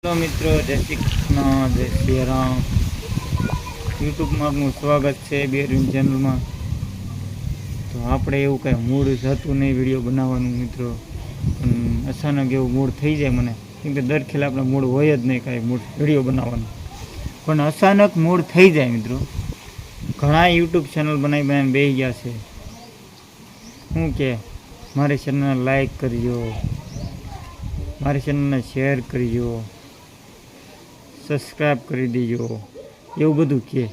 Hello મિત્રો, જય શ્રી કૃષ્ણ, જય શ્રી રામ. યુટ્યુબમાં આપનું સ્વાગત છે બેરવીન ચેનલમાં. તો આપણે એવું કાંઈ મૂડ થતું નહીં વિડીયો બનાવવાનું મિત્રો, પણ અચાનક એવું મૂડ થઈ જાય મને, કેમ કે દર ખેલ આપણે મૂડ હોય જ નહીં કાંઈ મૂડ વિડીયો બનાવવાનું, પણ અચાનક મૂડ થઈ જાય મિત્રો. ઘણા યુટ્યુબ ચેનલ બનાવીને બેસી ગયા છે. શું કે મારી ચેનલને લાઈક કરજો, મારી ચેનલને શેર કરજો, સબસ્ક્રાઈબ કરી દેજો, એવું બધું કહે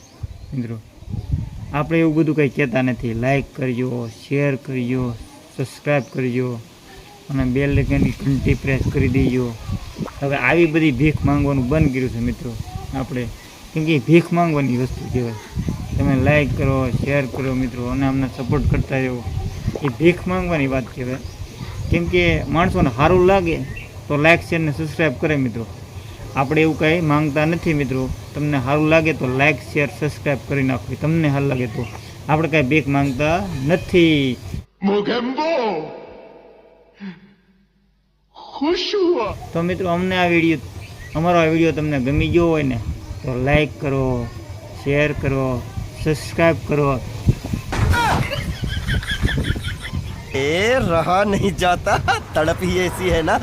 મિત્રો. આપણે એવું બધું કંઈ કહેતા નથી. લાઈક કરજો, શેર કરજો, સબસ્ક્રાઈબ કરજો અને બેલ આઇકનની ઘંટી પ્રેસ કરી દેજો. હવે આવી બધી ભીખ માંગવાનું બંધ કર્યું છે મિત્રો આપણે, કેમ કે ભીખ માંગવાની વસ્તુ કહેવાય. તમે લાઈક કરો, શેર કરો મિત્રો અને અમને સપોર્ટ કરતા રહો, એ ભીખ માંગવાની વાત કહેવાય. કેમ કે માણસોને સારું લાગે તો લાઈક શેર ને સબસ્ક્રાઈબ કરે મિત્રો. આપણે એવું કાંઈ માંગતા નથી મિત્રો. તમને સારું લાગે તો લાઈક શેર સબસ્ક્રાઈબ કરી નાખો, તમને સારું લાગે તો. આપણે કાંઈ ભીખ માંગતા નથી. તો મિત્રો અમને અમારો આ વિડીયો તમને ગમી ગયો હોય ને તો લાઈક કરો, શેર કરો, સબસ્ક્રાઈબ કરો. ए रहा नहीं जाता, तड़प ही ऐसी है ना.